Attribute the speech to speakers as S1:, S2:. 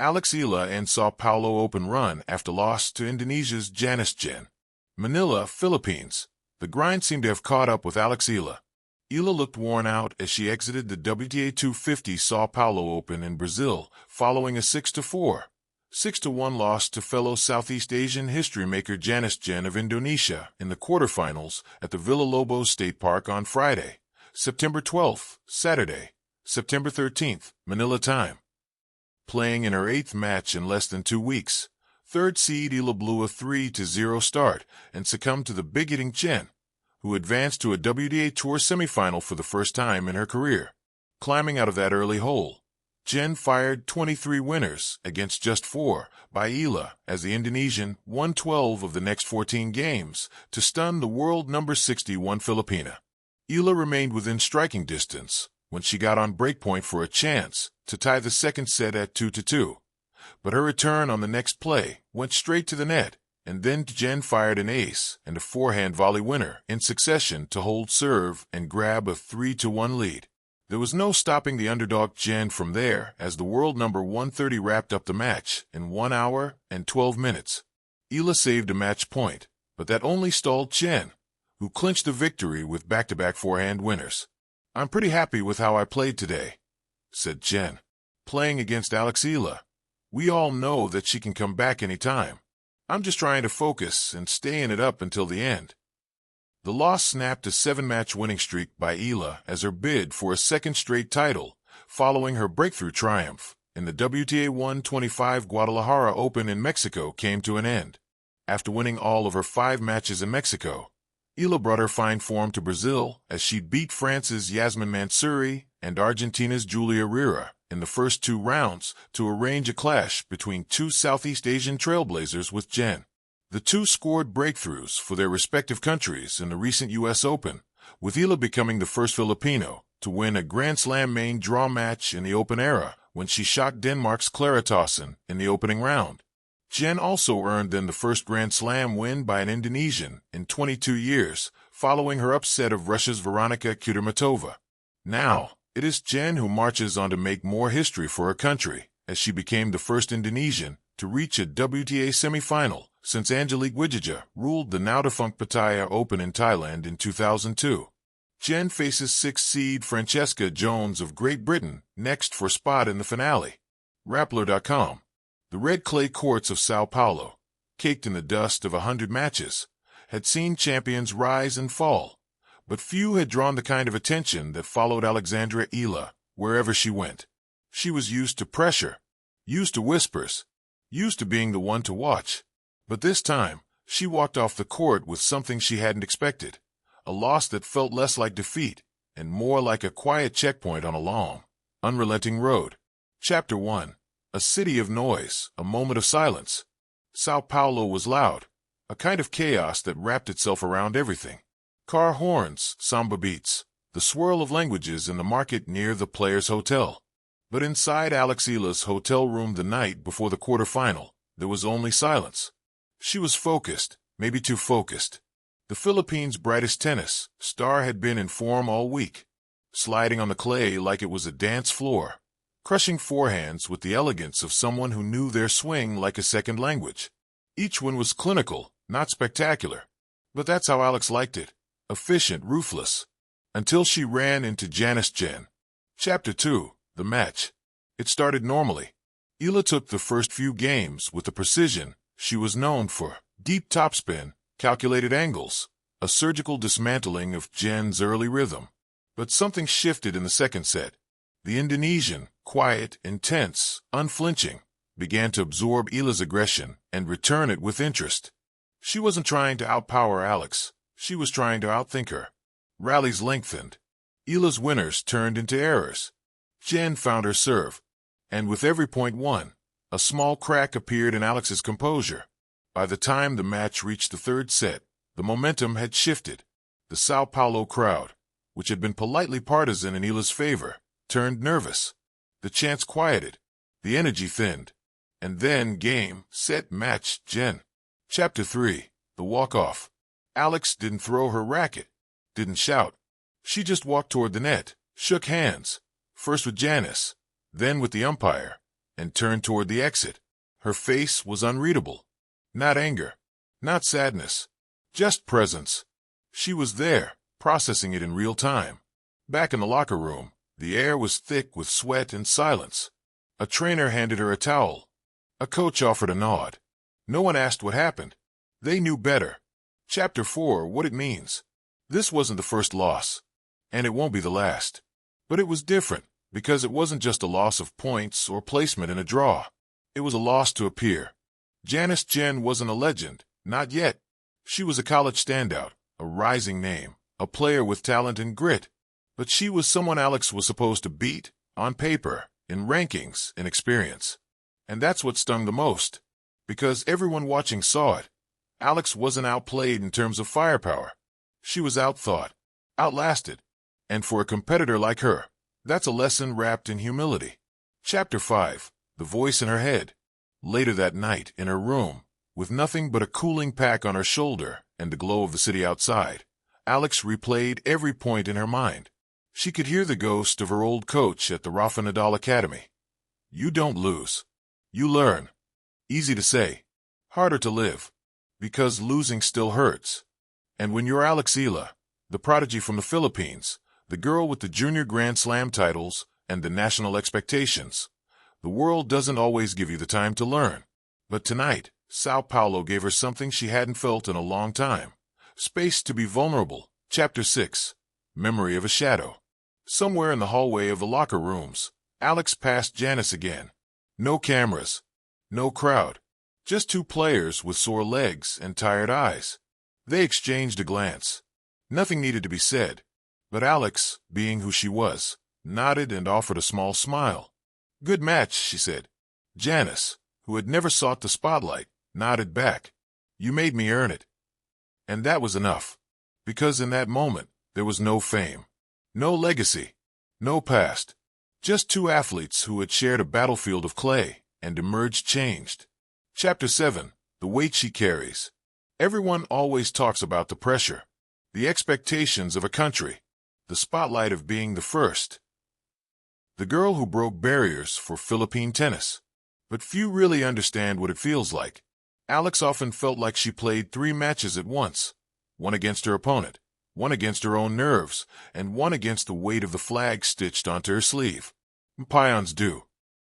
S1: Alex Eala and Sao Paulo Open run after loss to Indonesia's Janice Tjen. Manila, Philippines. The grind seemed to have caught up with Alex Eala. Eala looked worn out as she exited the WTA 250 Sao Paulo Open in Brazil, following a 6-4, 6-1 loss to fellow Southeast Asian history maker Janice Tjen of Indonesia in the quarterfinals at the Villa-Lobos State Park on Friday, September 12th, Saturday, September 13th, Manila time. Playing in her 8th match in less than 2 weeks, third seed Eala blew a 3-0 start and succumbed to the big-hitting Tjen, who advanced to a WTA Tour semifinal for the first time in her career. Climbing out of that early hole, Tjen fired 23 winners against just 4 by Eala as the Indonesian won 12 of the next 14 games to stun the world number 61 Filipina. Eala remained within striking distance when she got on breakpoint for a chance to tie the second set at 2-2. But her return on the next play went straight to the net, and then Tjen fired an ace and a forehand volley winner in succession to hold serve and grab a 3-1 lead. There was no stopping the underdog Tjen from there as the world number 130 wrapped up the match in 1 hour and 12 minutes. Eala saved a match point, but that only stalled Tjen, who clinched the victory with back-to-back forehand winners. "I'm pretty happy with how I played today," said Tjen. "Playing against Alex Eala, we all know that she can come back any time. I'm just trying to focus and stay in it up until the end." The loss snapped a 7-match winning streak by Eala as her bid for a second straight title, following her breakthrough triumph in the WTA 125 Guadalajara Open in Mexico, came to an end. After winning all of her 5 matches in Mexico, Eala brought her fine form to Brazil as she beat France's Yasmin Mansouri and Argentina's Julia Herrera in the first 2 rounds to arrange a clash between 2 Southeast Asian trailblazers with Tjen. The 2 scored breakthroughs for their respective countries in the recent U.S. Open, with Eala becoming the first Filipino to win a Grand Slam main draw match in the Open era when she shocked Denmark's Clara Tauson in the opening round. Tjen also earned then the first Grand Slam win by an Indonesian in 22 years, following her upset of Russia's Veronika Kudermetova. Now, it is Tjen who marches on to make more history for her country, as she became the first Indonesian to reach a WTA semifinal since Angelique Widjaja ruled the now-defunct Pattaya Open in Thailand in 2002. Tjen faces 6th seed Francesca Jones of Great Britain next for a spot in the finale. Rappler.com. The red clay courts of Sao Paulo, caked in the dust of 100 matches, had seen champions rise and fall, but few had drawn the kind of attention that followed Alexandra Eala wherever she went. She was used to pressure, used to whispers, used to being the one to watch. But this time, she walked off the court with something she hadn't expected, a loss that felt less like defeat and more like a quiet checkpoint on a long, unrelenting road. Chapter 1. A city of noise, a moment of silence. Sao Paulo was loud, a kind of chaos that wrapped itself around everything. Car horns, samba beats, the swirl of languages in the market near the players' hotel. But inside Alex Eala's hotel room the night before the quarterfinal, there was only silence. She was focused, maybe too focused. The Philippines' brightest tennis star had been in form all week, sliding on the clay like it was a dance floor, crushing forehands with the elegance of someone who knew their swing like a second language. Each one was clinical, not spectacular. But that's how Alex liked it, efficient, ruthless. Until she ran into Janice Tjen. Chapter 2. The match. It started normally. Eala took the first few games with the precision she was known for. Deep topspin, calculated angles, a surgical dismantling of Tjen's early rhythm. But something shifted in the second set. The Indonesian, quiet, intense, unflinching, began to absorb Eala's aggression and return it with interest. She wasn't trying to outpower Alex. She was trying to outthink her. Rallies lengthened. Eala's winners turned into errors. Tjen found her serve, and with every point won, a small crack appeared in Alex's composure. By the time the match reached the third set, the momentum had shifted. The Sao Paulo crowd, which had been politely partisan in Eala's favor, turned nervous. The chants quieted. The energy thinned. And then game, set, match, Tjen. Chapter 3. The walk-off. Alex didn't throw her racket, didn't shout. She just walked toward the net, shook hands, first with Janice, then with the umpire, and turned toward the exit. Her face was unreadable. Not anger, not sadness, just presence. She was there, processing it in real time. Back in the locker room, the air was thick with sweat and silence. A trainer handed her a towel. A coach offered a nod. No one asked what happened. They knew better. Chapter 4, what it means. This wasn't the first loss, and it won't be the last. But it was different, because it wasn't just a loss of points or placement in a draw. It was a loss to appear. Janice Tjen wasn't a legend, not yet. She was a college standout, a rising name, a player with talent and grit. But she was someone Alex was supposed to beat, on paper, in rankings, in experience. And that's what stung the most. Because everyone watching saw it. Alex wasn't outplayed in terms of firepower. She was outthought, outlasted. And for a competitor like her, that's a lesson wrapped in humility. Chapter 5, the voice in her head. Later that night, in her room, with nothing but a cooling pack on her shoulder and the glow of the city outside, Alex replayed every point in her mind. She could hear the ghost of her old coach at the Rafa Nadal Academy. You don't lose. You learn. Easy to say, harder to live. Because losing still hurts. And when you're Alex Eala, the prodigy from the Philippines, the girl with the junior Grand Slam titles and the national expectations, the world doesn't always give you the time to learn. But tonight, Sao Paulo gave her something she hadn't felt in a long time. Space to be vulnerable. Chapter 6, Memory of a Shadow. Somewhere in the hallway of the locker rooms, Alex passed Janice again. No cameras. No crowd. Just two players with sore legs and tired eyes. They exchanged a glance. Nothing needed to be said. But Alex, being who she was, nodded and offered a small smile. Good match, she said. Janice, who had never sought the spotlight, nodded back. You made me earn it. And that was enough. Because in that moment, there was no fame. No legacy. No past. Just two athletes who had shared a battlefield of clay and emerged changed. Chapter 7, the weight she carries. Everyone always talks about the pressure, the expectations of a country, the spotlight of being the first. The girl who broke barriers for Philippine tennis. But few really understand what it feels like. Alex often felt like she played 3 matches at once. One against her opponent, one against her own nerves, and one against the weight of the flag stitched onto her sleeve. Umpires do.